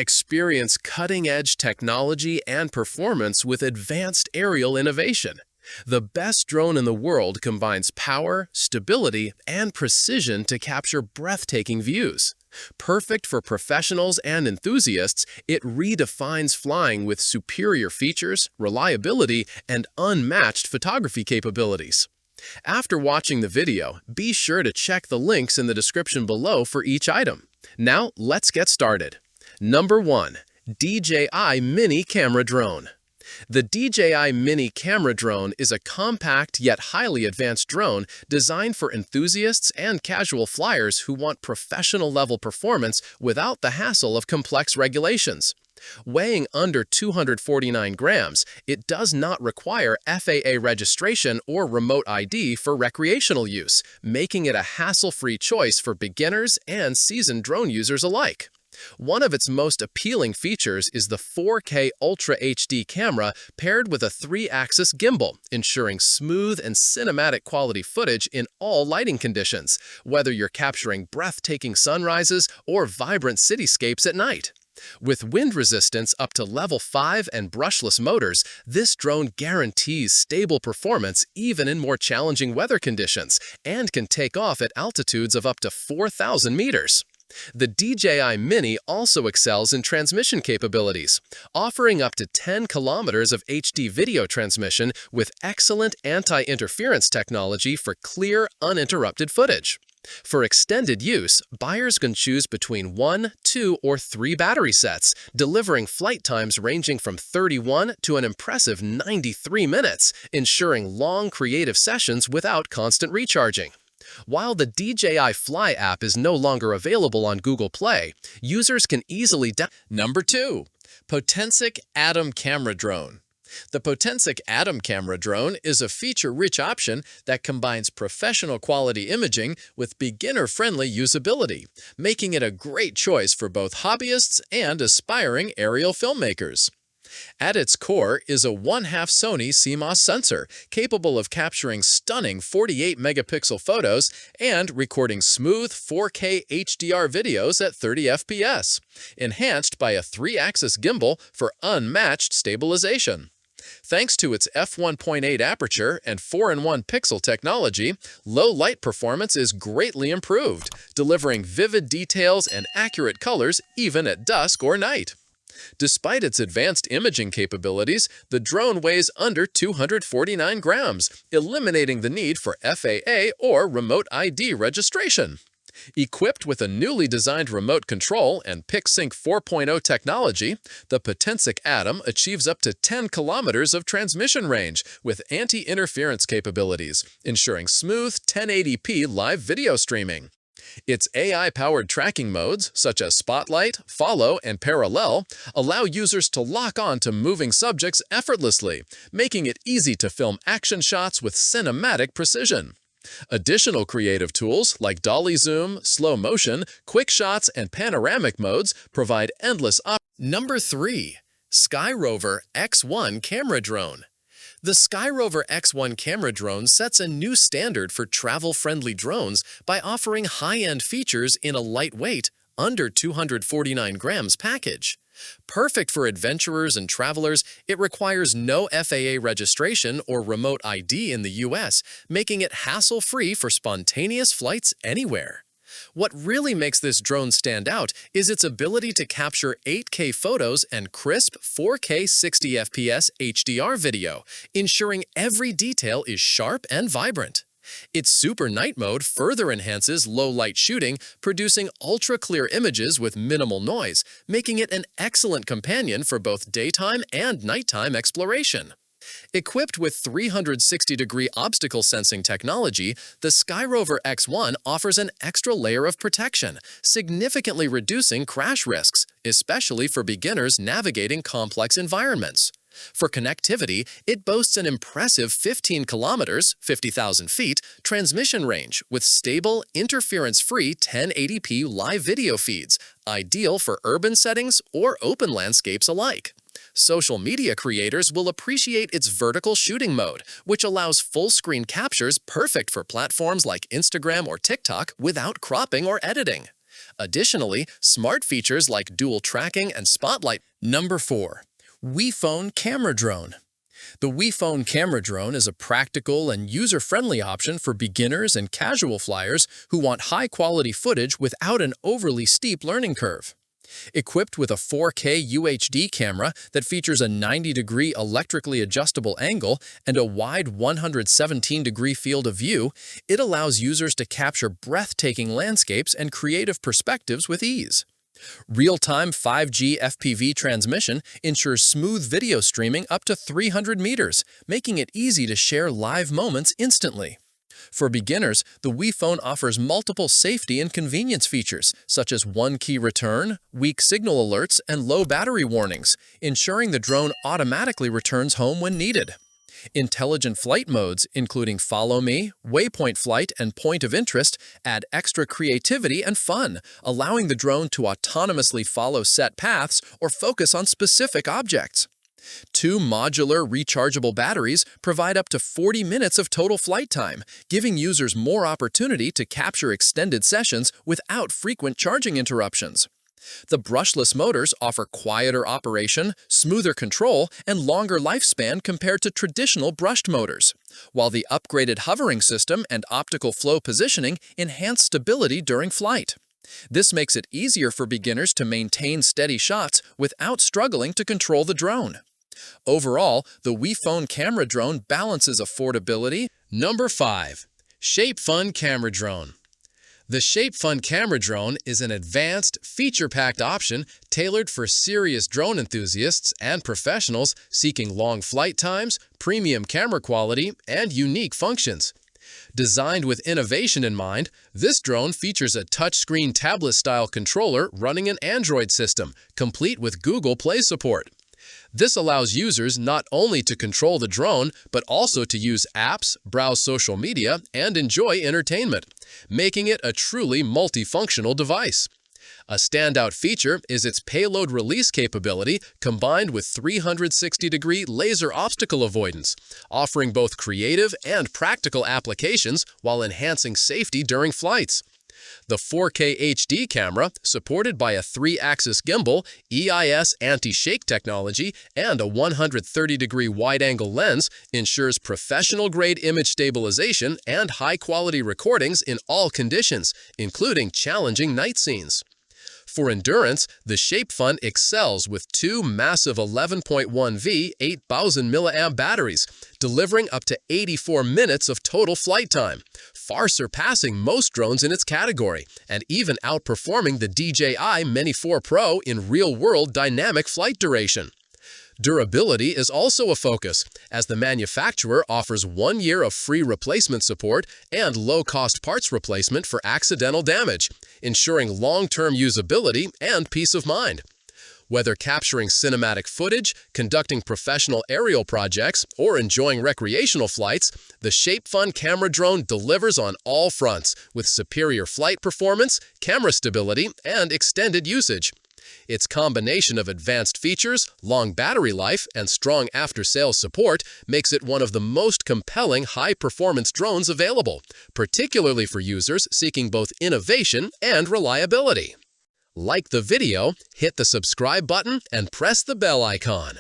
Experience cutting-edge technology and performance with advanced aerial innovation. The best drone in the world combines power, stability, and precision to capture breathtaking views. Perfect for professionals and enthusiasts, it redefines flying with superior features, reliability, and unmatched photography capabilities. After watching the video, be sure to check the links in the description below for each item. Now, let's get started. Number 1. DJI Mini Camera Drone. The DJI Mini Camera Drone is a compact yet highly advanced drone designed for enthusiasts and casual flyers who want professional-level performance without the hassle of complex regulations. Weighing under 249 grams, it does not require FAA registration or remote ID for recreational use, making it a hassle-free choice for beginners and seasoned drone users alike. One of its most appealing features is the 4K Ultra HD camera paired with a 3-axis gimbal, ensuring smooth and cinematic quality footage in all lighting conditions, whether you're capturing breathtaking sunrises or vibrant cityscapes at night. With wind resistance up to level 5 and brushless motors, this drone guarantees stable performance even in more challenging weather conditions and can take off at altitudes of up to 4,000 meters. The DJI Mini also excels in transmission capabilities, offering up to 10 kilometers of HD video transmission with excellent anti-interference technology for clear, uninterrupted footage. For extended use, buyers can choose between 1, 2, or 3 battery sets, delivering flight times ranging from 31 to an impressive 93 minutes, ensuring long creative sessions without constant recharging. While the DJI Fly app is no longer available on Google Play, users can easily Number 2. Potensic Atom Camera Drone. The Potensic Atom Camera Drone is a feature-rich option that combines professional-quality imaging with beginner-friendly usability, making it a great choice for both hobbyists and aspiring aerial filmmakers. At its core is a 1/2 Sony CMOS sensor capable of capturing stunning 48-megapixel photos and recording smooth 4K HDR videos at 30 FPS, enhanced by a 3-axis gimbal for unmatched stabilization. Thanks to its f1.8 aperture and 4-in-1 pixel technology, low light performance is greatly improved, delivering vivid details and accurate colors even at dusk or night. Despite its advanced imaging capabilities, the drone weighs under 249 grams, eliminating the need for FAA or remote ID registration. Equipped with a newly designed remote control and PicSync 4.0 technology, the Potensic Atom achieves up to 10 kilometers of transmission range with anti-interference capabilities, ensuring smooth 1080p live video streaming. Its AI-powered tracking modes, such as Spotlight, Follow, and Parallel, allow users to lock on to moving subjects effortlessly, making it easy to film action shots with cinematic precision. Additional creative tools like dolly zoom, slow motion, quick shots, and panoramic modes provide endless options. Number 3. SKYROVER X1 Camera Drone. The SKYROVER X1 camera drone sets a new standard for travel-friendly drones by offering high-end features in a lightweight, under 249 grams package. Perfect for adventurers and travelers, it requires no FAA registration or remote ID in the US, making it hassle-free for spontaneous flights anywhere. What really makes this drone stand out is its ability to capture 8K photos and crisp 4K 60 FPS HDR video, ensuring every detail is sharp and vibrant. Its Super Night mode further enhances low-light shooting, producing ultra-clear images with minimal noise, making it an excellent companion for both daytime and nighttime exploration. Equipped with 360-degree obstacle sensing technology, the SKYROVER X1 offers an extra layer of protection, significantly reducing crash risks, especially for beginners navigating complex environments. For connectivity, it boasts an impressive 15 kilometers (50,000 feet) transmission range with stable, interference-free 1080p live video feeds, ideal for urban settings or open landscapes alike. Social media creators will appreciate its vertical shooting mode, which allows full-screen captures perfect for platforms like Instagram or TikTok without cropping or editing. Additionally, smart features like dual tracking and spotlight. Number 4. WeFone Camera Drone. The WeFone Camera Drone is a practical and user-friendly option for beginners and casual flyers who want high-quality footage without an overly steep learning curve. Equipped with a 4K UHD camera that features a 90-degree electrically adjustable angle and a wide 117-degree field of view, it allows users to capture breathtaking landscapes and creative perspectives with ease. Real-time 5G FPV transmission ensures smooth video streaming up to 300 meters, making it easy to share live moments instantly. For beginners, the WeFone offers multiple safety and convenience features, such as one-key return, weak signal alerts, and low battery warnings, ensuring the drone automatically returns home when needed. Intelligent flight modes, including Follow Me, Waypoint Flight, and Point of Interest, add extra creativity and fun, allowing the drone to autonomously follow set paths or focus on specific objects. 2 modular rechargeable batteries provide up to 40 minutes of total flight time, giving users more opportunity to capture extended sessions without frequent charging interruptions. The brushless motors offer quieter operation, smoother control, and longer lifespan compared to traditional brushed motors, while the upgraded hovering system and optical flow positioning enhance stability during flight. This makes it easier for beginners to maintain steady shots without struggling to control the drone. Overall, the WeFone Camera Drone balances affordability. Number 5. SHAPEFUN Camera Drone. The SHAPEFUN Camera Drone is an advanced, feature-packed option tailored for serious drone enthusiasts and professionals seeking long flight times, premium camera quality, and unique functions. Designed with innovation in mind, this drone features a touchscreen tablet-style controller running an Android system, complete with Google Play support. This allows users not only to control the drone, but also to use apps, browse social media, and enjoy entertainment, making it a truly multifunctional device. A standout feature is its payload release capability combined with 360-degree laser obstacle avoidance, offering both creative and practical applications while enhancing safety during flights. The 4K HD camera, supported by a 3-axis gimbal, EIS anti-shake technology, and a 130-degree wide-angle lens, ensures professional-grade image stabilization and high-quality recordings in all conditions, including challenging night scenes. For endurance, the SHAPEFUN excels with 2 massive 11.1V 8,000 mAh batteries, delivering up to 84 minutes of total flight time, far surpassing most drones in its category, and even outperforming the DJI Mini 4 Pro in real-world dynamic flight duration. Durability is also a focus, as the manufacturer offers 1 year of free replacement support and low-cost parts replacement for accidental damage, ensuring long-term usability and peace of mind. Whether capturing cinematic footage, conducting professional aerial projects, or enjoying recreational flights, the SHAPEFUN Camera Drone delivers on all fronts with superior flight performance, camera stability, and extended usage. Its combination of advanced features, long battery life, and strong after-sales support makes it one of the most compelling high-performance drones available, particularly for users seeking both innovation and reliability. Like the video, hit the subscribe button, and press the bell icon.